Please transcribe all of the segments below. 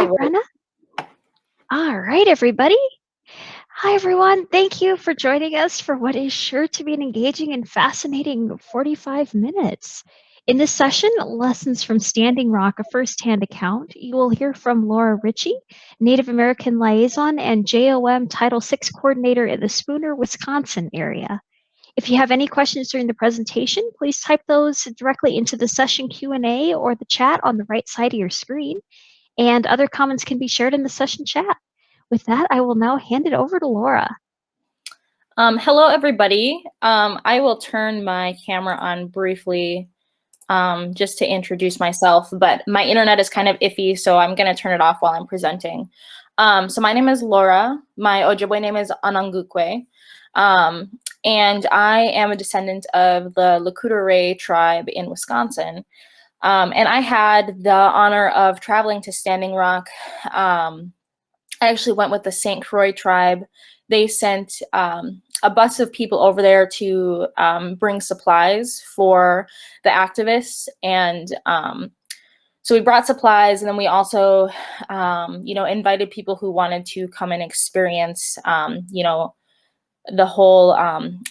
Hi, Brenna. All right, everybody. Hi, everyone. Thank you for joining us for what is sure to be an engaging and fascinating 45 minutes. In this session, Lessons from Standing Rock, a first-hand account, you will hear from Laura Richey, Native American Liaison and JOM Title VI Coordinator in the Spooner, Wisconsin area. If you have any questions during the presentation, please type those directly into the session Q&A or the chat on the right side of your screen, and other comments can be shared in the session chat. With that, I will now hand it over to Laura. Hello, everybody. I will turn my camera on briefly just to introduce myself, but my internet is kind of iffy, so I'm going to turn it off while I'm presenting. So my name is Laura. My Ojibwe name is Anangokwe, and I am a descendant of the Dakota tribe in Wisconsin. And I had the honor of traveling to Standing Rock. I actually went with the St. Croix tribe. They sent a bus of people over there to bring supplies for the activists. And so we brought supplies, and then we also, invited people who wanted to come and experience, the whole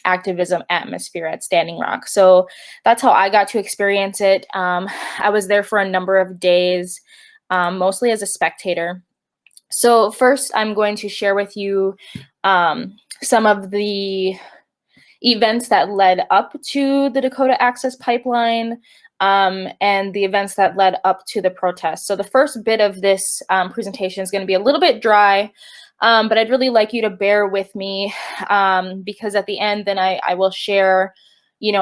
activism atmosphere at Standing Rock. So that's how I got to experience it. I was there for a number of days, mostly as a spectator. So first, I'm going to share with you some of the events that led up to the Dakota Access Pipeline and the events that led up to the protest. So the first bit of this presentation is going to be a little bit dry, but I'd really like you to bear with me because at the end, then I will share,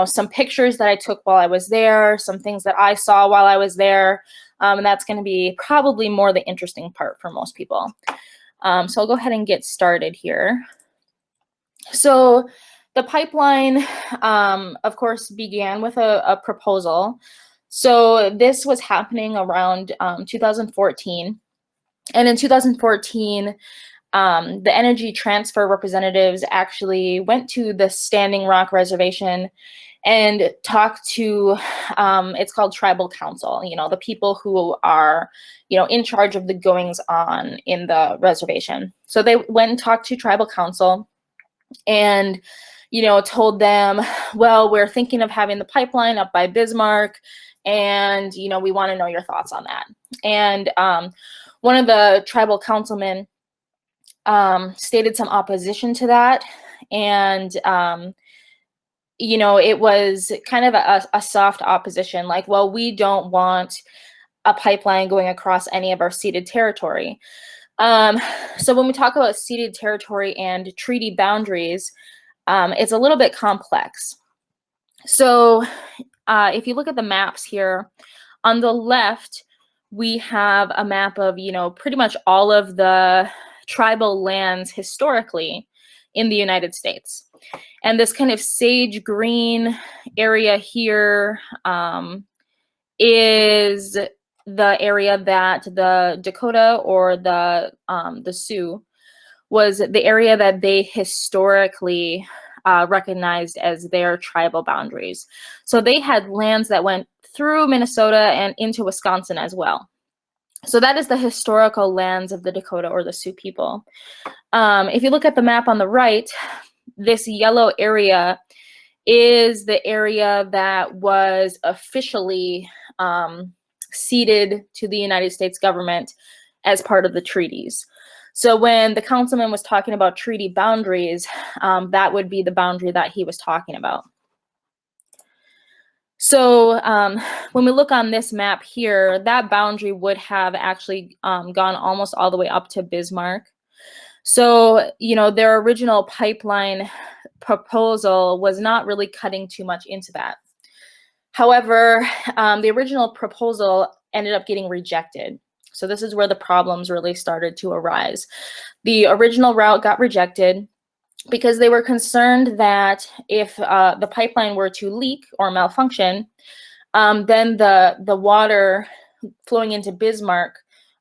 some pictures that I took while I was there, some things that I saw while I was there. And that's going to be probably more the interesting part for most people. So I'll go ahead and get started here. So the pipeline, of course, began with a proposal. So this was happening around 2014. And in 2014, the Energy Transfer representatives actually went to the Standing Rock Reservation and talked to, it's called Tribal Council, the people who are, in charge of the goings on in the reservation. So they went and talked to Tribal Council and, told them, well, we're thinking of having the pipeline up by Bismarck, and, we want to know your thoughts on that. And one of the tribal councilmen stated some opposition to that, and it was kind of a soft opposition, like, well, we don't want a pipeline going across any of our ceded territory. So when we talk about ceded territory and treaty boundaries, it's a little bit complex. So if you look at the maps here, on the left, we have a map of, pretty much all of the tribal lands historically in the United States. And this kind of sage green area here is the area that the Dakota or the Sioux was the area that they historically recognized as their tribal boundaries. So they had lands that went through Minnesota and into Wisconsin as well. So that is the historical lands of the Dakota or the Sioux people. If you look at the map on the right, this yellow area is the area that was officially ceded to the United States government as part of the treaties. So when the councilman was talking about treaty boundaries, that would be the boundary that he was talking about. So when we look on this map here, that boundary would have actually gone almost all the way up to Bismarck. So, their original pipeline proposal was not really cutting too much into that. However, the original proposal ended up getting rejected. So this is where the problems really started to arise. The original route got rejected because they were concerned that if the pipeline were to leak or malfunction, then the water flowing into Bismarck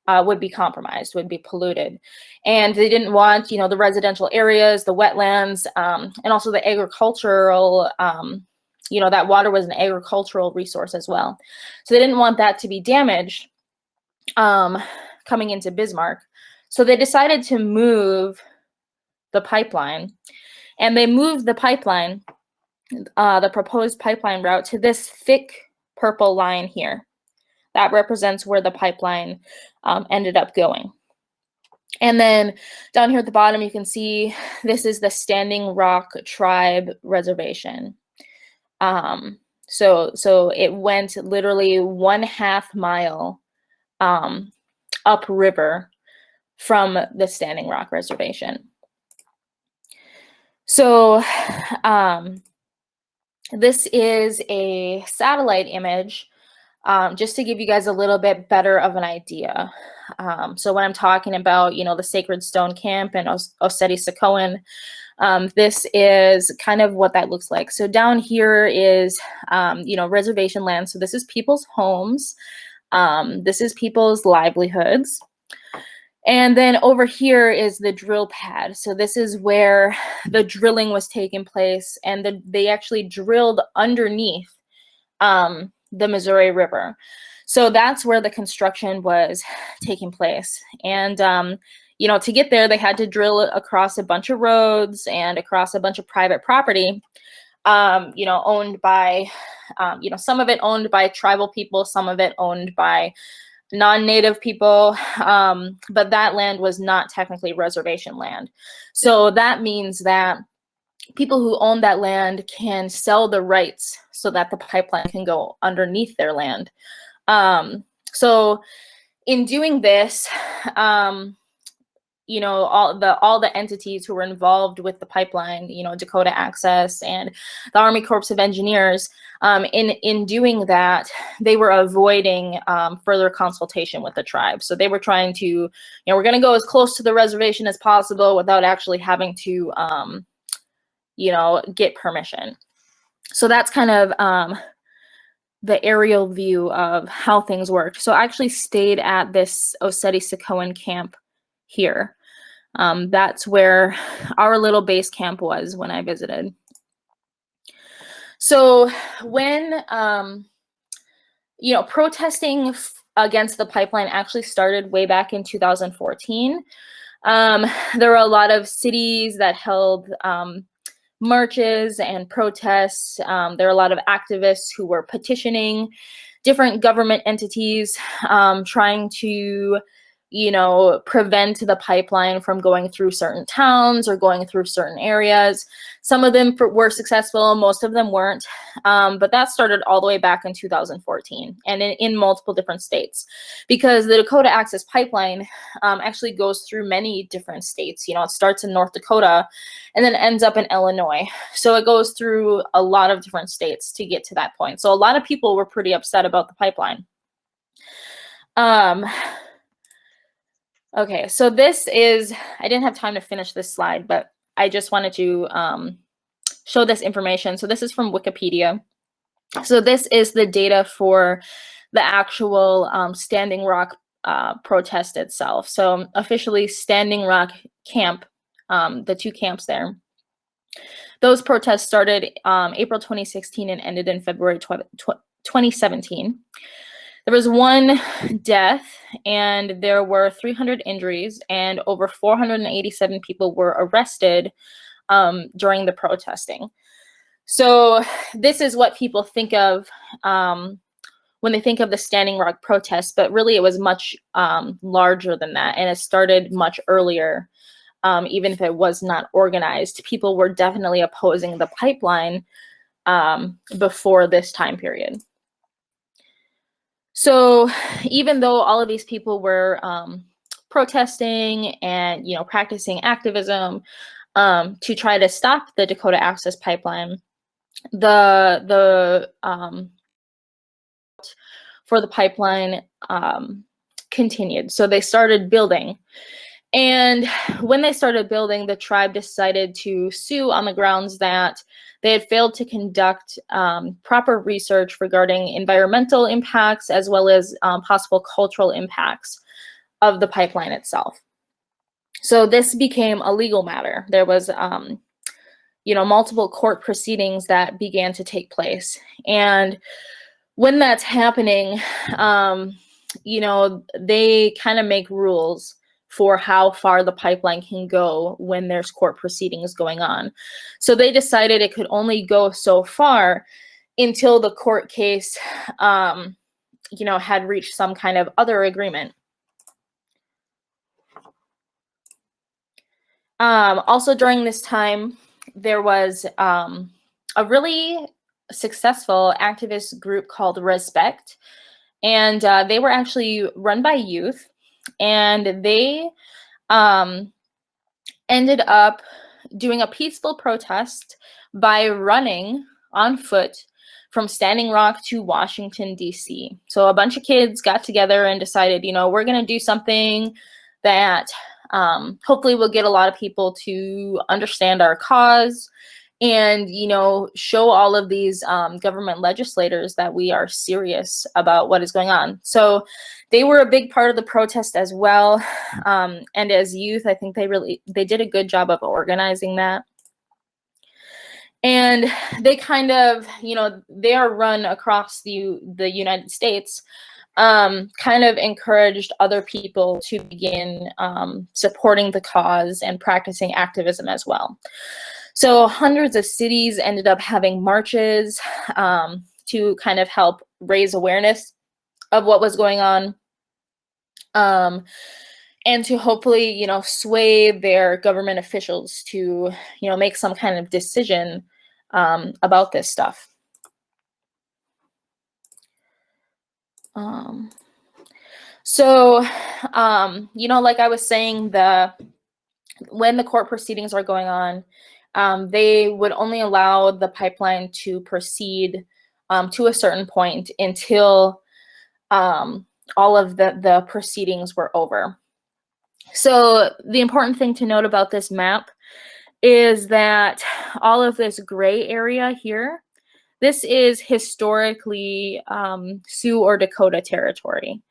would be compromised, would be polluted. And they didn't want, the residential areas, the wetlands, and also the agricultural, that water was an agricultural resource as well. So they didn't want that to be damaged. coming into Bismarck. So they decided to move the pipeline, and they moved the pipeline, the proposed pipeline route, to this thick purple line here. That represents where the pipeline ended up going. And then down here at the bottom, you can see this is the Standing Rock Tribe Reservation. So it went literally 1/2 mile upriver from the Standing Rock Reservation. So this is a satellite image, just to give you guys a little bit better of an idea. So when I'm talking about, the Sacred Stone Camp and Oseti-Sakowin, this is kind of what that looks like. So down here is, reservation land. So this is people's homes. This is people's livelihoods. And then over here is the drill pad. So this is where the drilling was taking place, and they actually drilled underneath the Missouri River. So that's where the construction was taking place. And, to get there, they had to drill across a bunch of roads and across a bunch of private property, owned by, some of it owned by tribal people, some of it owned by non-native people, but that land was not technically reservation land. So that means that people who own that land can sell the rights so that the pipeline can go underneath their land. So in doing this, all the entities who were involved with the pipeline, Dakota Access and the Army Corps of Engineers, in doing that, they were avoiding further consultation with the tribe. So they were trying to, we're going to go as close to the reservation as possible without actually having to, get permission. So that's kind of the aerial view of how things worked. So I actually stayed at this Oseti-Sakowin camp here. That's where our little base camp was when I visited. So when, protesting against the pipeline actually started way back in 2014. There were a lot of cities that held marches and protests. There were a lot of activists who were petitioning different government entities, trying to, prevent the pipeline from going through certain towns or going through certain areas. Some of them were successful, most of them weren't. But that started all the way back in 2014 and in multiple different states, because the Dakota Access Pipeline actually goes through many different states. It starts in North Dakota and then ends up in Illinois. So it goes through a lot of different states to get to that point. So a lot of people were pretty upset about the pipeline. Okay, so this is, I didn't have time to finish this slide, but I just wanted to show this information. So this is from Wikipedia. So this is the data for the actual Standing Rock protest itself. So officially Standing Rock Camp, the two camps there. Those protests started April 2016 and ended in February 2017. There was one death and there were 300 injuries, and over 487 people were arrested during the protesting. So this is what people think of when they think of the Standing Rock protests, but really it was much larger than that, and it started much earlier. Even if it was not organized, people were definitely opposing the pipeline before this time period. So even though all of these people were protesting and practicing activism to try to stop the Dakota Access Pipeline, the for the pipeline continued. So they started building. And when they started building, the tribe decided to sue on the grounds that they had failed to conduct proper research regarding environmental impacts as well as possible cultural impacts of the pipeline itself. So this became a legal matter. There was, multiple court proceedings that began to take place. And when that's happening, they kind of make rules for how far the pipeline can go when there's court proceedings going on. So they decided it could only go so far until the court case, had reached some kind of other agreement. Also during this time, there was a really successful activist group called Respect, and they were actually run by youth, and they ended up doing a peaceful protest by running on foot from Standing Rock to Washington, D.C. So a bunch of kids got together and decided, we're going to do something that hopefully will get a lot of people to understand our cause and, show all of these government legislators that we are serious about what is going on. So they were a big part of the protest as well. And as youth, I think they did a good job of organizing that. And they kind of, they are run across the United States, kind of encouraged other people to begin supporting the cause and practicing activism as well. So hundreds of cities ended up having marches to kind of help raise awareness of what was going on, and to hopefully, sway their government officials to, make some kind of decision about this stuff. So, like I was saying, when the court proceedings are going on, they would only allow the pipeline to proceed to a certain point until all of the proceedings were over. So the important thing to note about this map is that all of this gray area here, this is historically Sioux or Dakota territory.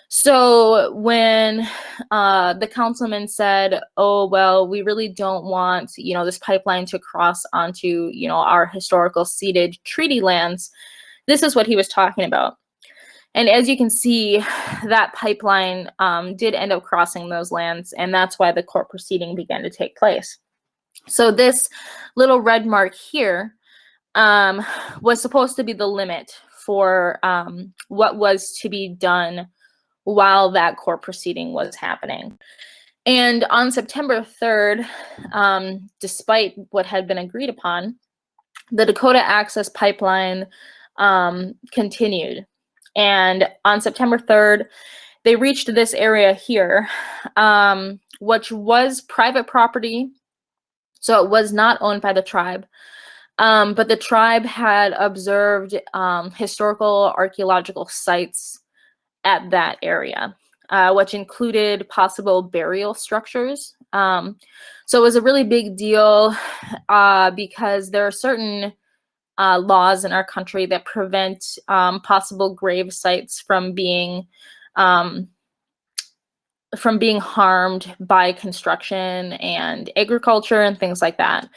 So when the councilman said, oh, well, we really don't want, this pipeline to cross onto, our historical ceded treaty lands, this is what he was talking about. And as you can see, that pipeline did end up crossing those lands, and that's why the court proceeding began to take place. So this little red mark here was supposed to be the limit for what was to be done while that court proceeding was happening. And on September 3rd, despite what had been agreed upon, the Dakota Access Pipeline continued. And on September 3rd, they reached this area here, which was private property. So it was not owned by the tribe. But the tribe had observed historical archaeological sites at that area, which included possible burial structures. So it was a really big deal because there are certain laws in our country that prevent possible grave sites from being harmed by construction and agriculture and things like that.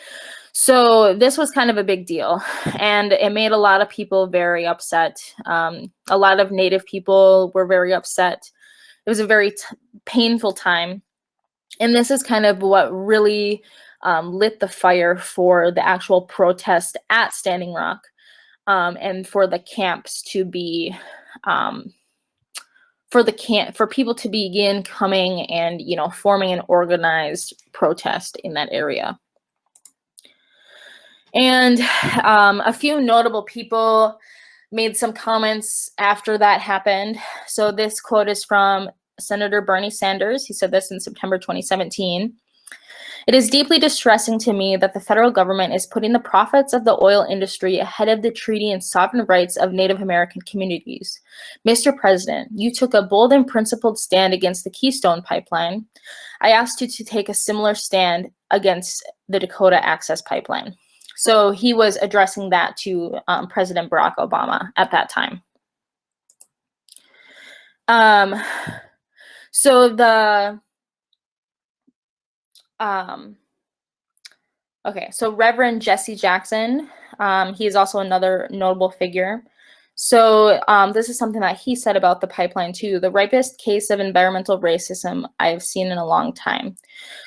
So this was kind of a big deal, and it made a lot of people very upset. A lot of Native people were very upset. It was a very painful time. And this is kind of what really lit the fire for the actual protest at Standing Rock, and for the camps to be, for people to begin coming and, forming an organized protest in that area. And a few notable people made some comments after that happened. So this quote is from Senator Bernie Sanders. He said this in September 2017. "It is deeply distressing to me that the federal government is putting the profits of the oil industry ahead of the treaty and sovereign rights of Native American communities. Mr. President, you took a bold and principled stand against the Keystone Pipeline. I asked you to take a similar stand against the Dakota Access Pipeline." So he was addressing that to President Barack Obama at that time. So Reverend Jesse Jackson, he is also another notable figure. So this is something that he said about the pipeline too: the ripest case of environmental racism I have seen in a long time.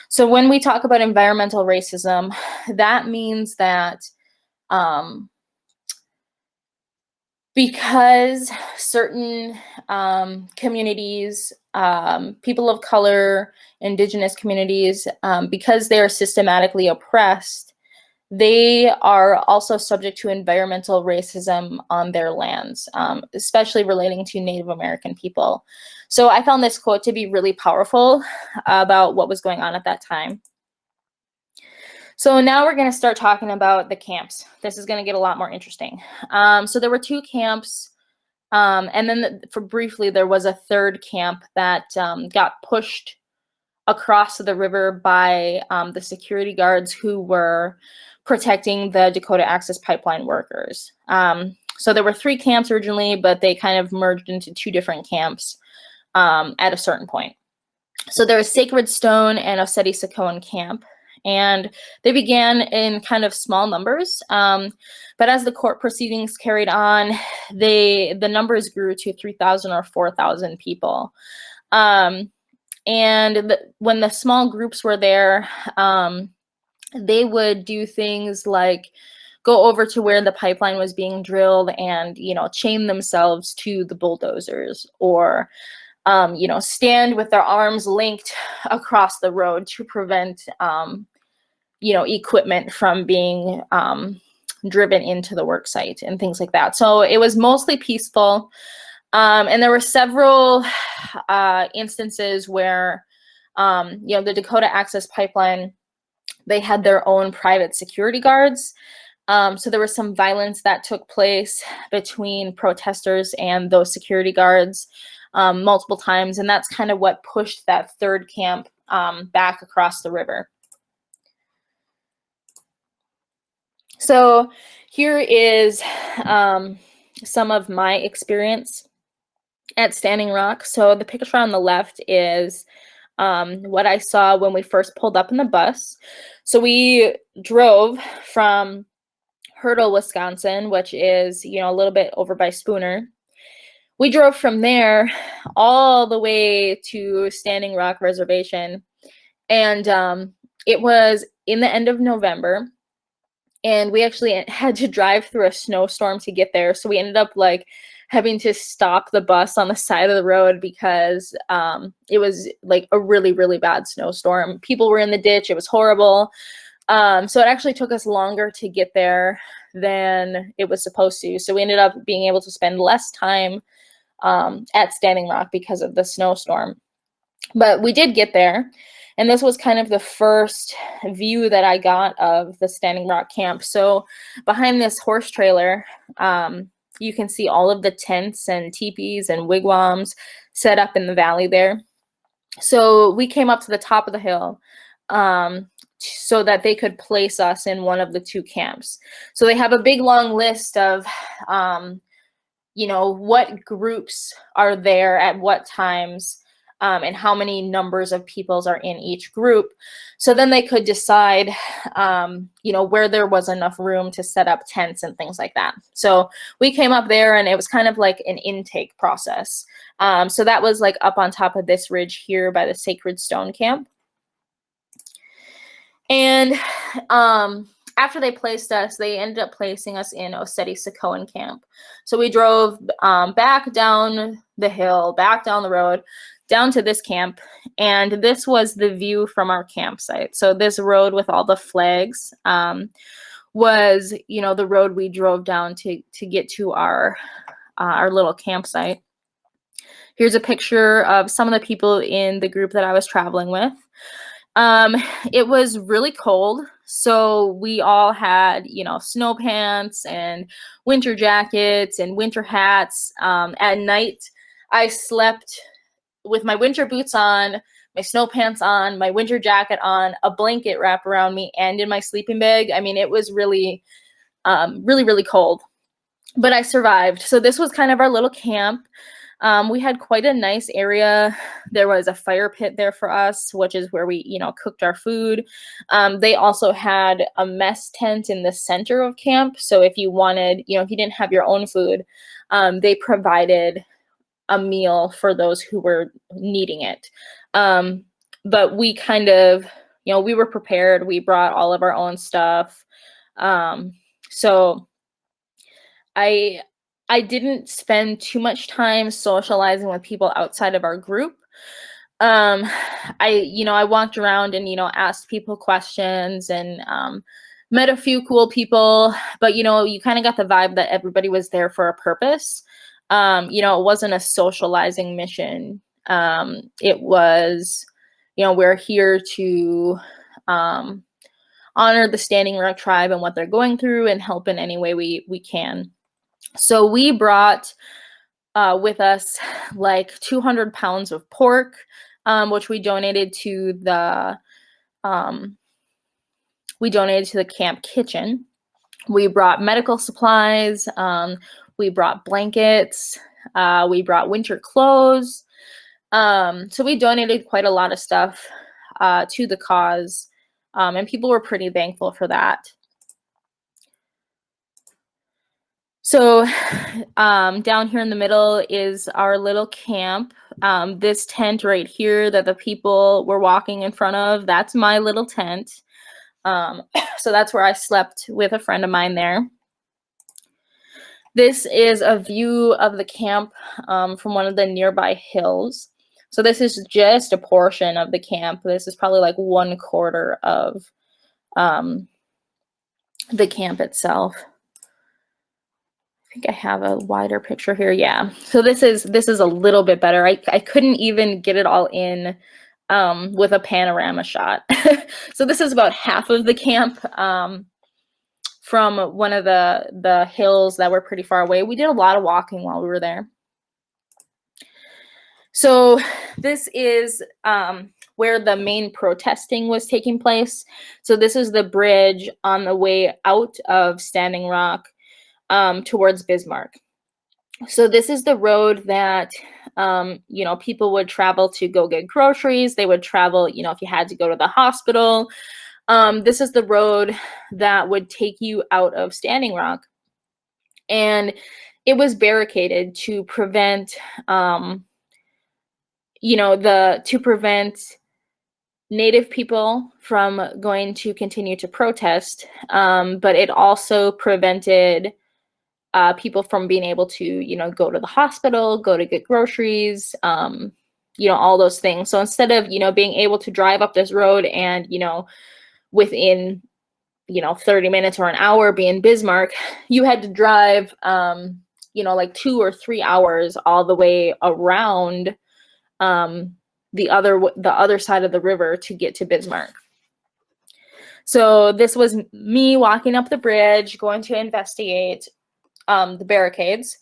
So when we talk about environmental racism, that means that because certain communities, people of color, indigenous communities, because they are systematically oppressed, they are also subject to environmental racism on their lands, especially relating to Native American people. So I found this quote to be really powerful about what was going on at that time. So now we're going to start talking about the camps. This is going to get a lot more interesting. So there were 2 camps, and then for briefly, there was a 3rd camp that got pushed across the river by the security guards who were protecting the Dakota Access Pipeline workers. So there were 3 camps originally, but they kind of merged into 2 different camps at a certain point. So there was Sacred Stone and Oseti-Sakoan camp, and they began in kind of small numbers. But as the court proceedings carried on, the numbers grew to 3,000 or 4,000 people. And when the small groups were there, they would do things like go over to where the pipeline was being drilled and, chain themselves to the bulldozers, or, stand with their arms linked across the road to prevent, equipment from being driven into the work site and things like that. So it was mostly peaceful. And there were several instances where, the Dakota Access Pipeline, they had their own private security guards. So there was some violence that took place between protesters and those security guards multiple times. And that's kind of what pushed that 3rd camp back across the river. So here is some of my experience at Standing Rock. So the picture on the left is what I saw when we first pulled up in the bus. So we drove from Hurdle, Wisconsin, which is, a little bit over by Spooner. We drove from there all the way to Standing Rock Reservation. And it was in the end of November. And we actually had to drive through a snowstorm to get there. So we ended up having to stop the bus on the side of the road because it was a really, really bad snowstorm. People were in the ditch. It was horrible. So it actually took us longer to get there than it was supposed to. So we ended up being able to spend less time at Standing Rock because of the snowstorm. But we did get there. And this was kind of the first view that I got of the Standing Rock camp. So behind this horse trailer, you can see all of the tents and teepees and wigwams set up in the valley there. So we came up to the top of the hill so that they could place us in one of the 2 camps. So they have a big long list of, what groups are there at what times. And how many numbers of peoples are in each group. So then they could decide, where there was enough room to set up tents and things like that. So we came up there and it was kind of like an intake process. So that was up on top of this ridge here by the Sacred Stone camp. And after they placed us, they ended up placing us in Oseti-Sakoan camp. So we drove back down the hill, back down the road, down to this camp, and this was the view from our campsite. So this road with all the flags was, the road we drove down to get to our little campsite. Here's a picture of some of the people in the group that I was traveling with. It was really cold, so we all had, snow pants and winter jackets and winter hats. At night, I slept with my winter boots on, my snow pants on, my winter jacket on, a blanket wrapped around me, and in my sleeping bag. I mean, it was really, really, really cold, but I survived. So this was kind of our little camp. We had quite a nice area. There was a fire pit there for us, which is where we, cooked our food. They also had a mess tent in the center of camp. So if you wanted, if you didn't have your own food, they provided a meal for those who were needing it. But we kind of, we were prepared. We brought all of our own stuff. So I didn't spend too much time socializing with people outside of our group. I walked around and, asked people questions and met a few cool people, but, you kind of got the vibe that everybody was there for a purpose. It wasn't a socializing mission. It was, we're here to honor the Standing Rock tribe and what they're going through and help in any way we can. So we brought with us like 200 pounds of pork, which we donated to the camp kitchen. We brought medical supplies. We brought blankets. We brought winter clothes. So we donated quite a lot of stuff to the cause, and people were pretty thankful for that. So down here in the middle is our little camp. This tent right here that the people were walking in front of, that's my little tent. So that's where I slept with a friend of mine there. This is a view of the camp from one of the nearby hills. So this is just a portion of the camp. This is probably like 1/4 of the camp itself. I think I have a wider picture here. Yeah. So this is a little bit better. I couldn't even get it all in with a panorama shot. So this is about half of the camp from one of the hills that were pretty far away. We did a lot of walking while we were there. So this is where the main protesting was taking place. So this is the bridge on the way out of Standing Rock towards Bismarck. So this is the road that, people would travel to go get groceries. They would travel, if you had to go to the hospital. This is the road that would take you out of Standing Rock. And it was barricaded to prevent, to prevent Native people from going to continue to protest. But it also prevented people from being able to, go to the hospital, go to get groceries, all those things. So instead of, being able to drive up this road and, within, 30 minutes or an hour be in Bismarck, you had to drive, like 2 or 3 hours all the way around the other side of the river to get to Bismarck. So this was me walking up the bridge, going to investigate the barricades.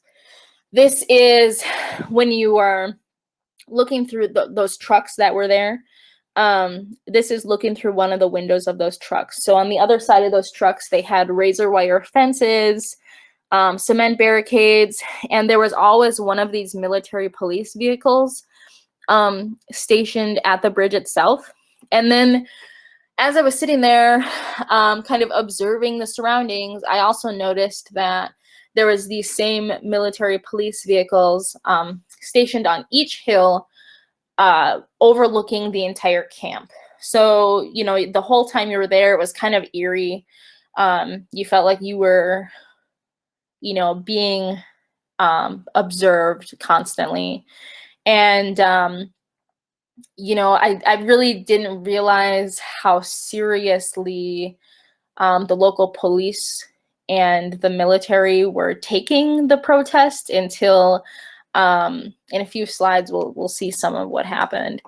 This is when you are looking through those trucks that were there. This is looking through one of the windows of those trucks. So on the other side of those trucks, they had razor wire fences, cement barricades, and there was always one of these military police vehicles stationed at the bridge itself. And then as I was sitting there, kind of observing the surroundings, I also noticed that there was these same military police vehicles stationed on each hill, overlooking the entire camp. So, the whole time you were there, it was kind of eerie. You felt like you were, being observed constantly. And, I really didn't realize how seriously the local police and the military were taking the protest until in a few slides we'll see some of what happened.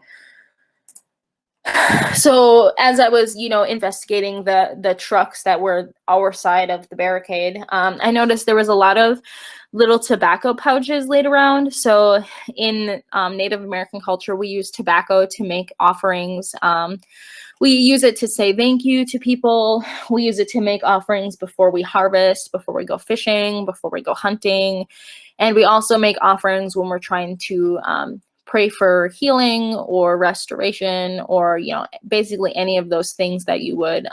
So as I was, investigating the trucks that were our side of the barricade, I noticed there was a lot of little tobacco pouches laid around. So in Native American culture, we use tobacco to make offerings. We use it to say thank you to people. We use it to make offerings before we harvest, before we go fishing, before we go hunting. And we also make offerings when we're trying to pray for healing or restoration or, basically any of those things that you would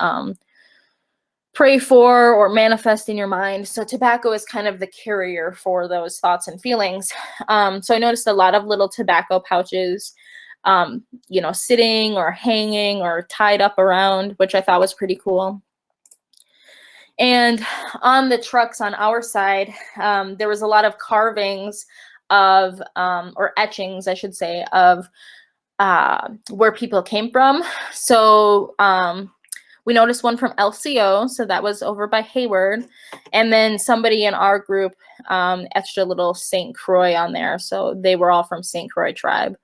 pray for or manifest in your mind. So tobacco is kind of the carrier for those thoughts and feelings. So I noticed a lot of little tobacco pouches, you know, sitting or hanging or tied up around, which I thought was pretty cool. And on the trucks on our side, there was a lot of carvings of, or etchings, I should say, of where people came from. So we noticed one from LCO, so that was over by Hayward. And then somebody in our group etched a little St. Croix on there. So they were all from St. Croix tribe.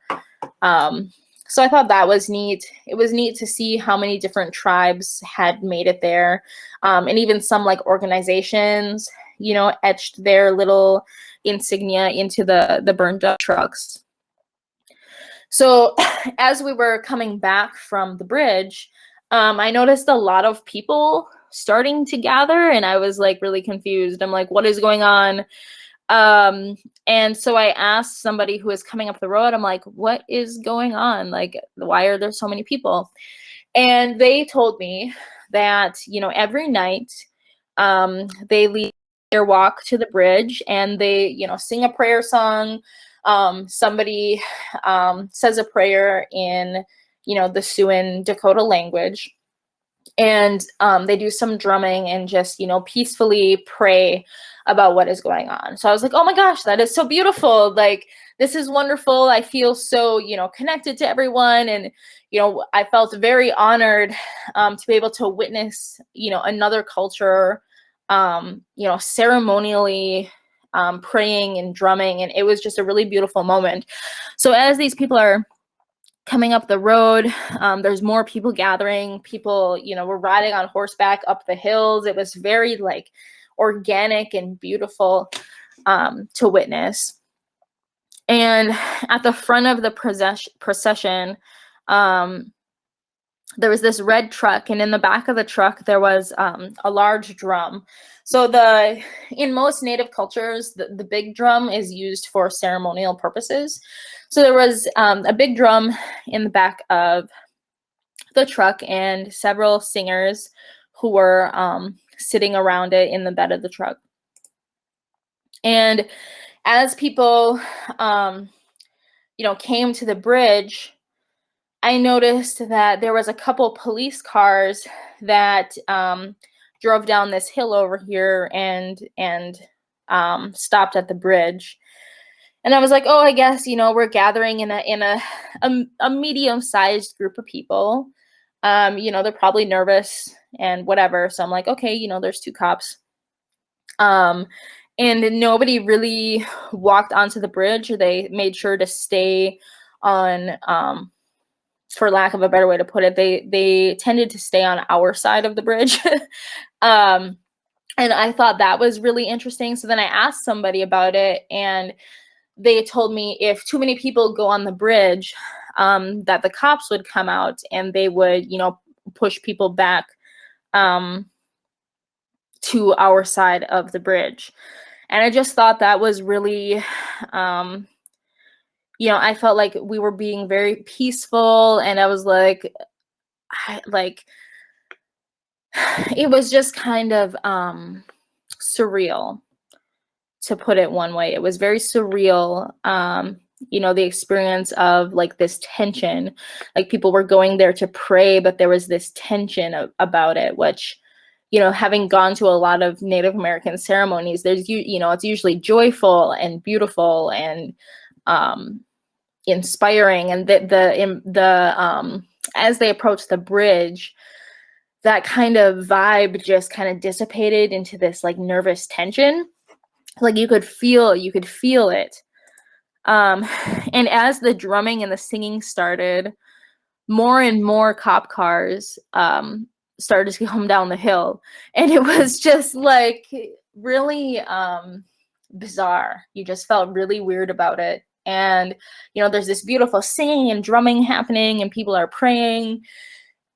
So I thought that was neat. It was neat to see how many different tribes had made it there. And even some like organizations, you know, etched their little insignia into the burned up trucks. So as we were coming back from the bridge, I noticed a lot of people starting to gather, and I was like really confused. I'm like, what is going on? And so I asked somebody who was coming up the road, I'm like, what is going on? Like, why are there so many people? And they told me that, you know, every night they lead their walk to the bridge and they, you know, sing a prayer song. Somebody says a prayer in, you know, the Siouan Dakota language. And they do some drumming and just, you know, peacefully pray about what is going on. So I was like, oh my gosh, that is so beautiful. Like, this is wonderful. I feel so, you know, connected to everyone. And, you know, I felt very honored to be able to witness, you know, another culture, you know, ceremonially praying and drumming. And it was just a really beautiful moment. So as these people are coming up the road, there's more people gathering. People, you know, were riding on horseback up the hills. It was very like organic and beautiful to witness. And at the front of the procession, there was this red truck, and in the back of the truck there was a large drum. So in most Native cultures, the big drum is used for ceremonial purposes. So there was a big drum in the back of the truck and several singers who were sitting around it in the bed of the truck. And as people, you know, came to the bridge, I noticed that there was a couple police cars that drove down this hill over here and stopped at the bridge. And I was like, oh, I guess, you know, we're gathering in a medium-sized group of people. You know, they're probably nervous and whatever. So I'm like, okay, you know, there's two cops. And nobody really walked onto the bridge. They made sure to stay on, for lack of a better way to put it, they tended to stay on our side of the bridge. And I thought that was really interesting. So then I asked somebody about it, and they told me if too many people go on the bridge, that the cops would come out and they would, you know, push people back to our side of the bridge. And I just thought that was really, you know, I felt like we were being very peaceful, and I was like, it was just kind of surreal, to put it one way. It was very surreal, you know, the experience of like this tension, like people were going there to pray, but there was this tension about it, which, you know, having gone to a lot of Native American ceremonies, there's, you know, it's usually joyful and beautiful and inspiring. And as they approached the bridge, that kind of vibe just kind of dissipated into this like nervous tension. Like you could feel it. And as the drumming and the singing started, more and more cop cars started to come down the hill. And it was just like really bizarre. You just felt really weird about it. And, you know, there's this beautiful singing and drumming happening and people are praying.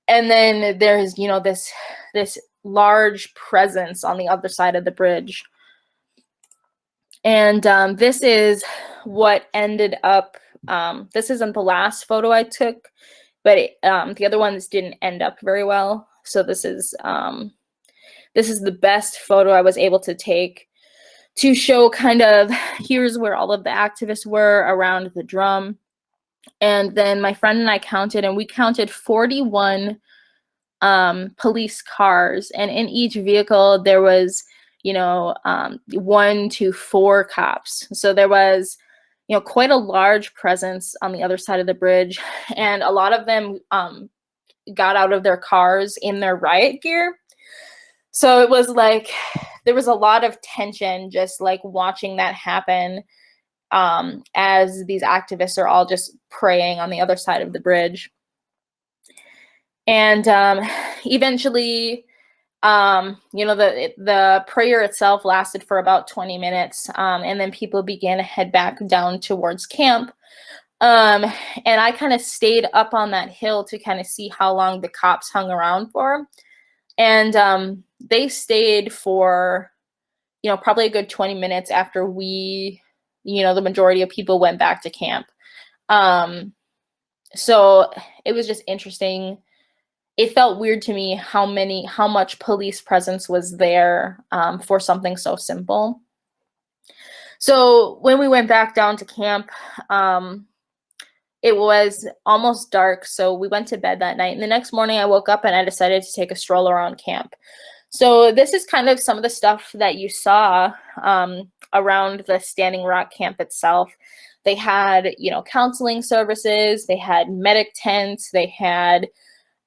And then there's, you know, this large presence on the other side of the bridge. And this is what ended up, this isn't the last photo I took, but the other ones didn't end up very well. So this is this is the best photo I was able to take to show kind of, here's where all of the activists were around the drum. And then my friend and I counted, and we counted 41 police cars, and in each vehicle there was 1 to 4 cops. So there was quite a large presence on the other side of the bridge, and a lot of them got out of their cars in their riot gear. So it was like there was a lot of tension just like watching that happen, as these activists are all just praying on the other side of the bridge. And eventually, the prayer itself lasted for about 20 minutes, and then people began to head back down towards camp. And I kind of stayed up on that hill to kind of see how long the cops hung around for. And they stayed for, probably a good 20 minutes after we, the majority of people went back to camp. So it was just interesting. It felt weird to me how much police presence was there for something so simple. So when we went back down to camp, it was almost dark, so we went to bed that night. And the next morning I woke up and I decided to take a stroll around camp. So this is kind of some of the stuff that you saw around the Standing Rock camp itself. They had, counseling services, they had medic tents, they had,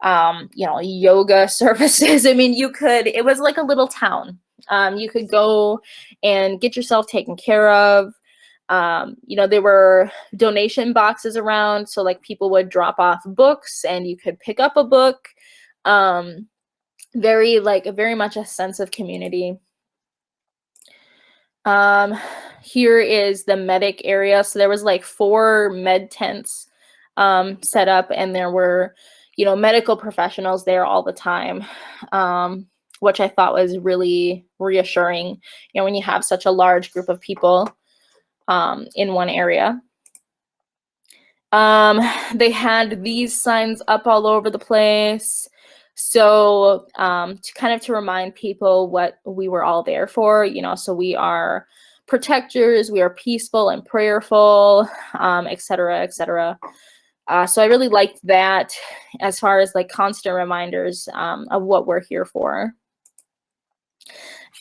yoga services. I mean, it was like a little town. You could go and get yourself taken care of. There were donation boxes around, so like people would drop off books and you could pick up a book. Very much a sense of community. Here is the medic area. So there was like 4 med tents set up, and there were, medical professionals there all the time, which I thought was really reassuring, when you have such a large group of people in one area. They had these signs up all over the place. So to remind people what we were all there for, so we are protectors, we are peaceful and prayerful, et cetera, et cetera. So I really liked that as far as like constant reminders of what we're here for.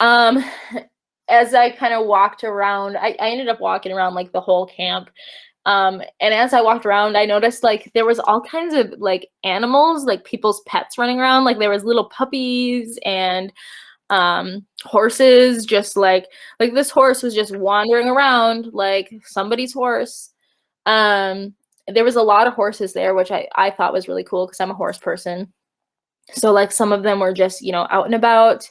As I kind of walked around, I ended up walking around like the whole camp. And as I walked around, I noticed like there was all kinds of like animals, like people's pets running around. Like there was little puppies and horses, just like this horse was just wandering around like somebody's horse. There was a lot of horses there, which I thought was really cool because I'm a horse person. So like some of them were just, out and about.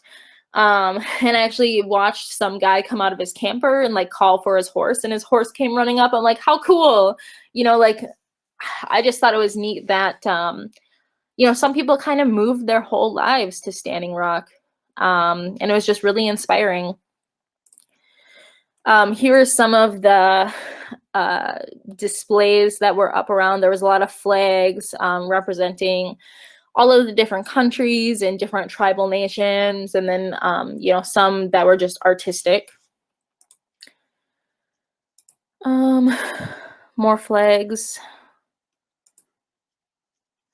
And I actually watched some guy come out of his camper and like call for his horse, and his horse came running up. I'm like, how cool, I just thought it was neat that, some people kind of moved their whole lives to Standing Rock. And it was just really inspiring. Here are some of the displays that were up around. There was a lot of flags representing all of the different countries and different tribal nations, and then some that were just artistic. More flags.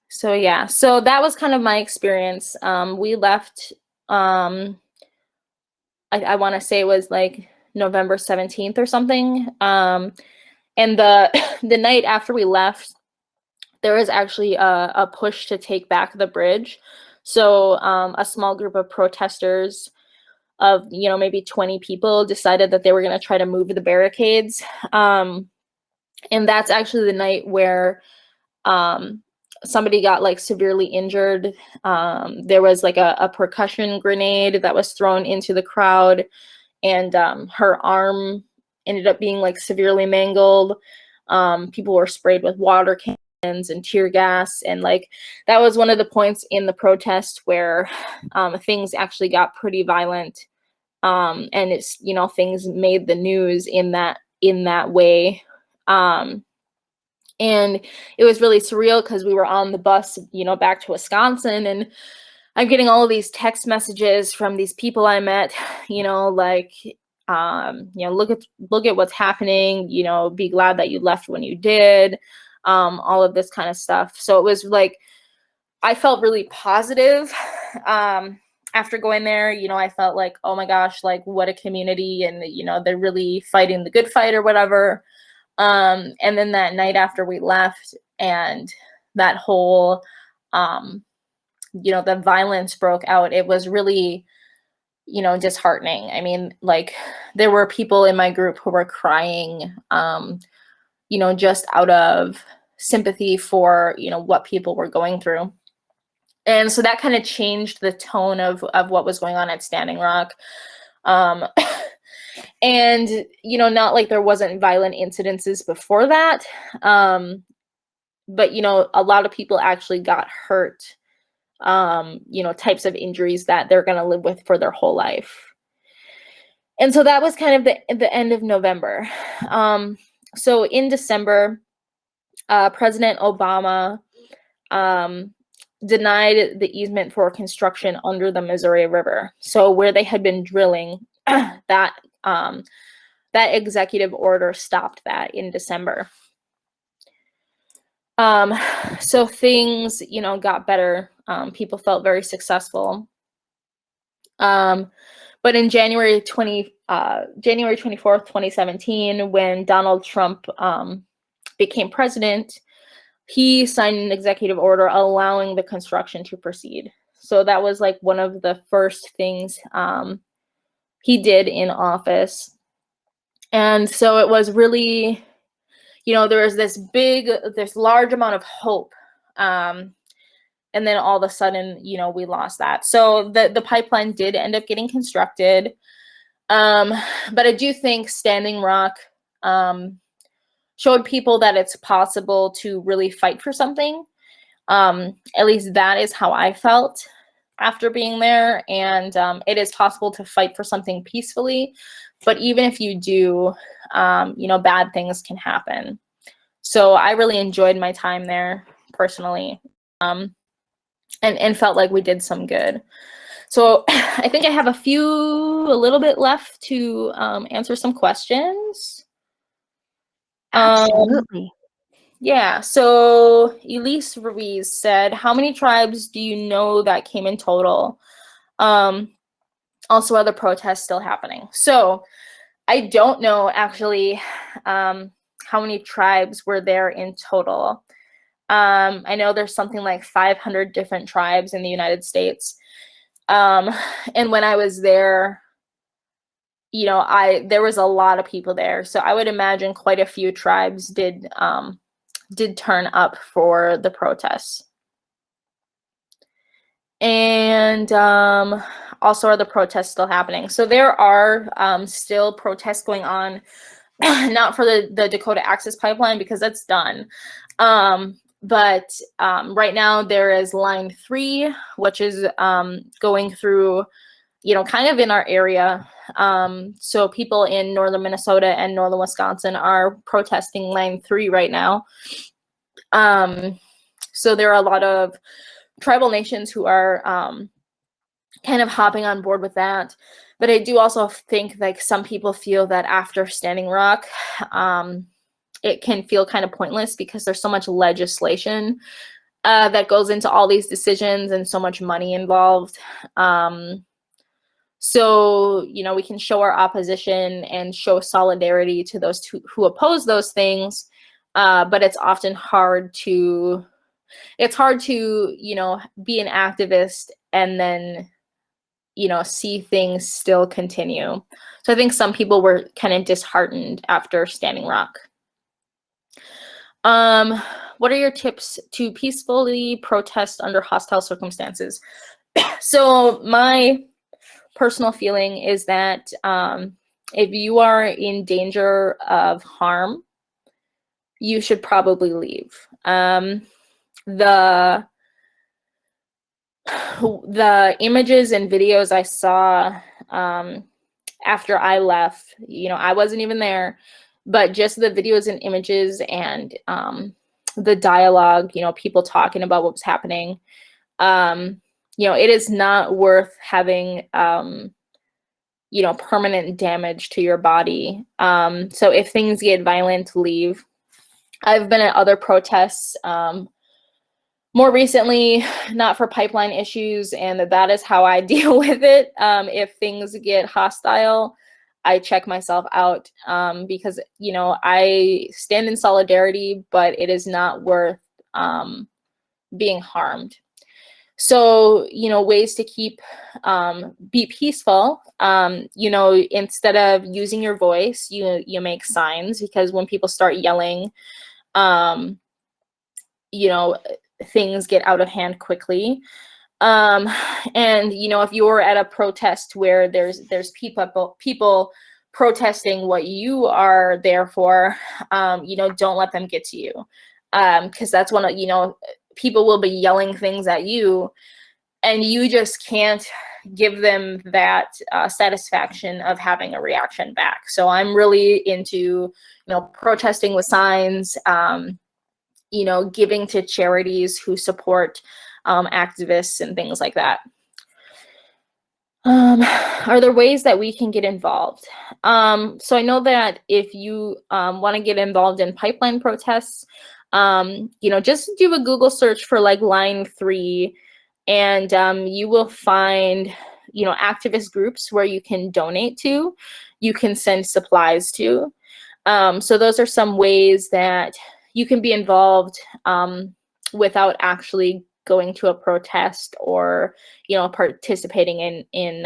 So yeah, so that was kind of my experience. We left, I want to say it was like November 17th or something. And the night after we left, there was actually a push to take back the bridge. So a small group of protesters of, maybe 20 people decided that they were going to try to move the barricades. And that's actually the night where somebody got like severely injured. There was like a percussion grenade that was thrown into the crowd, and her arm ended up being like severely mangled. People were sprayed with water cannons and tear gas, and like that was one of the points in the protest where things actually got pretty violent, and it's things made the news in that way. And it was really surreal because we were on the bus back to Wisconsin, and I'm getting all of these text messages from these people I met, like, look at what's happening, be glad that you left when you did, all of this kind of stuff. So it was like, I felt really positive. After going there, I felt like, oh my gosh, like what a community, and they're really fighting the good fight or whatever. And then that night after we left, and that whole, the violence broke out, it was really, disheartening. I mean, like, there were people in my group who were crying, just out of sympathy for, what people were going through. And so that kind of changed the tone of what was going on at Standing Rock. And, not like there wasn't violent incidences before that. But, a lot of people actually got hurt, types of injuries that they're going to live with for their whole life. And so that was kind of the end of November. So in December, President Obama denied the easement for construction under the Missouri River. So where they had been drilling, that executive order stopped that in December. So things, got better. People felt very successful. But in January 24th, 2017, when Donald Trump became president, he signed an executive order allowing the construction to proceed. So that was like one of the first things he did in office. And so it was really, there was this large amount of hope. And then all of a sudden, we lost that. So the pipeline did end up getting constructed. But I do think Standing Rock showed people that it's possible to really fight for something. At least that is how I felt after being there. And it is possible to fight for something peacefully. But even if you do, bad things can happen. So I really enjoyed my time there personally, and felt like we did some good. So I think I have a little bit left to answer some questions. Absolutely. Yeah, so Elise Ruiz said, how many tribes do you know that came in total? Also, are the protests still happening? So I don't know actually how many tribes were there in total. I know there's something like 500 different tribes in the United States. And when I was there, there was a lot of people there. So I would imagine quite a few tribes did turn up for the protests. And also, are the protests still happening? So there are still protests going on, not for the Dakota Access Pipeline because that's done. But right now there is line 3, which is going through, kind of in our area. So people in northern Minnesota and northern Wisconsin are protesting line 3 right now. So there are a lot of tribal nations who are kind of hopping on board with that. But I do also think like some people feel that after Standing Rock, it can feel kind of pointless because there's so much legislation that goes into all these decisions and so much money involved. So, we can show our opposition and show solidarity to those who oppose those things. But it's often hard to, be an activist and then, see things still continue. So I think some people were kind of disheartened after Standing Rock. What are your tips to peacefully protest under hostile circumstances? So my personal feeling is that if you are in danger of harm, you should probably leave. The images and videos I saw after I left, I wasn't even there, but just the videos and images and the dialogue, people talking about what was happening, it is not worth having, permanent damage to your body. So if things get violent, leave. I've been at other protests, more recently, not for pipeline issues, and that is how I deal with it. If things get hostile, I check myself out, because, I stand in solidarity, but it is not worth being harmed. So, ways to be peaceful, instead of using your voice, you make signs, because when people start yelling, you know, things get out of hand quickly. And, if you're at a protest where there's people protesting what you are there for, don't let them get to you. Because that's when, people will be yelling things at you, and you just can't give them that satisfaction of having a reaction back. So I'm really into, protesting with signs, giving to charities who support activists and things like that. Are there ways that we can get involved? So I know that if you want to get involved in pipeline protests, just do a Google search for like Line 3, and you will find, activist groups where you can donate to, you can send supplies to. So those are some ways that you can be involved without actually going to a protest or, participating in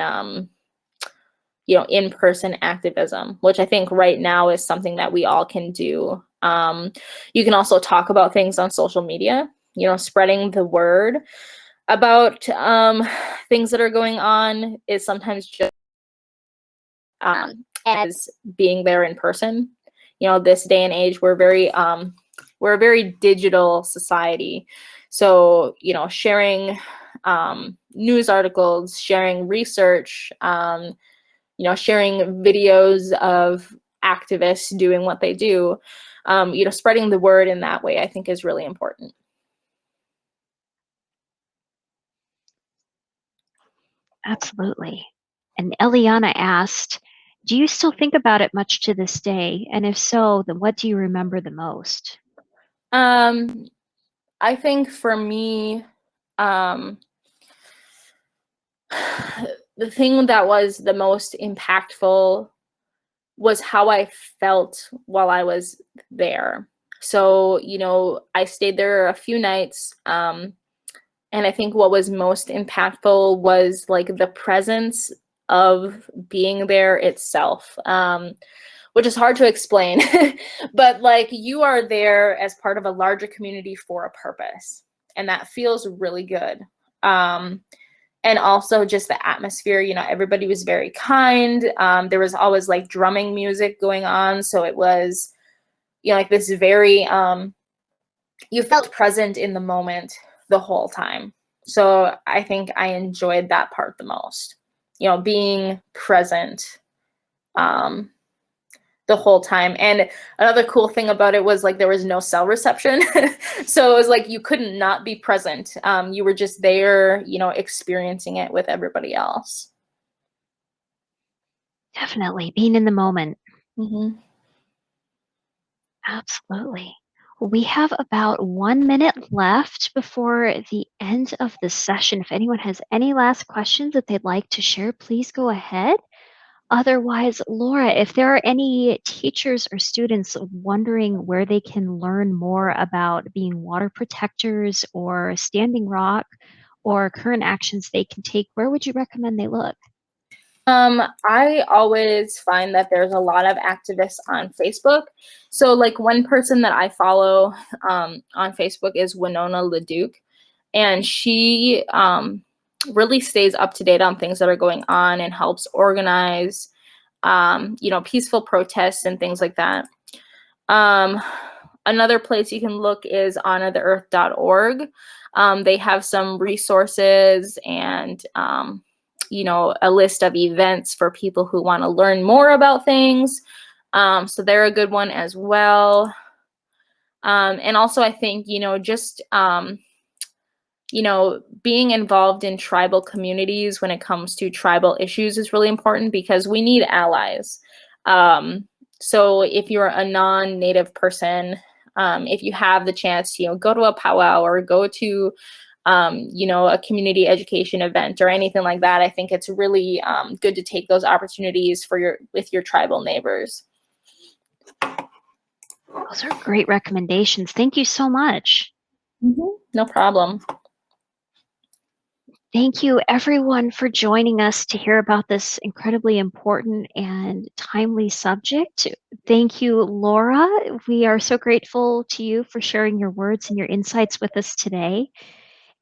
in-person activism, which I think right now is something that we all can do. You can also talk about things on social media, spreading the word about things that are going on is sometimes just as being there in person. This day and age, we're a very digital society. So, sharing news articles, sharing research, sharing videos of activists doing what they do, spreading the word in that way, I think is really important. Absolutely. And Eliana asked, do you still think about it much to this day? And if so, then what do you remember the most? I think for me, the thing that was the most impactful was how I felt while I was there. So, I stayed there a few nights, and I think what was most impactful was like the presence of being there itself, which is hard to explain. But like, you are there as part of a larger community for a purpose, and that feels really good. And also just the atmosphere, everybody was very kind. There was always like drumming music going on. So it was, like this very, you felt present in the moment the whole time. So I think I enjoyed that part the most, being present the whole time. And another cool thing about it was like there was no cell reception. So it was like you couldn't not be present. You were just there, experiencing it with everybody else. Definitely being in the moment. Mm-hmm. Absolutely. We have about 1 minute left before the end of the session. If anyone has any last questions that they'd like to share, please go ahead. Otherwise, Laura, if there are any teachers or students wondering where they can learn more about being water protectors or Standing Rock or current actions they can take, where would you recommend they look? I always find that there's a lot of activists on Facebook. So like one person that I follow on Facebook is Winona LeDuc, and she really stays up to date on things that are going on and helps organize, peaceful protests and things like that. Another place you can look is honortheearth.org. They have some resources and, a list of events for people who want to learn more about things. So they're a good one as well. And also I think, just being involved in tribal communities when it comes to tribal issues is really important because we need allies. So if you're a non-native person, if you have the chance to, go to a powwow or go to, a community education event or anything like that, I think it's really good to take those opportunities with your tribal neighbors. Those are great recommendations. Thank you so much. No problem. Thank you, everyone, for joining us to hear about this incredibly important and timely subject. Thank you, Laura. We are so grateful to you for sharing your words and your insights with us today.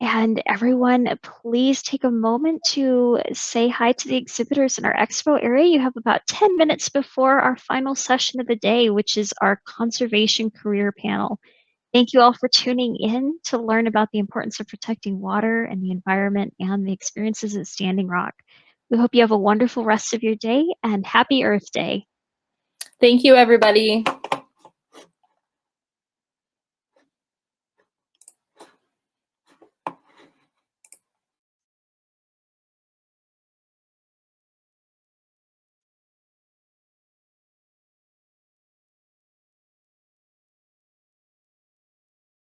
And everyone, please take a moment to say hi to the exhibitors in our expo area. You have about 10 minutes before our final session of the day, which is our conservation career panel. Thank you all for tuning in to learn about the importance of protecting water and the environment and the experiences at Standing Rock. We hope you have a wonderful rest of your day and happy Earth Day. Thank you, everybody.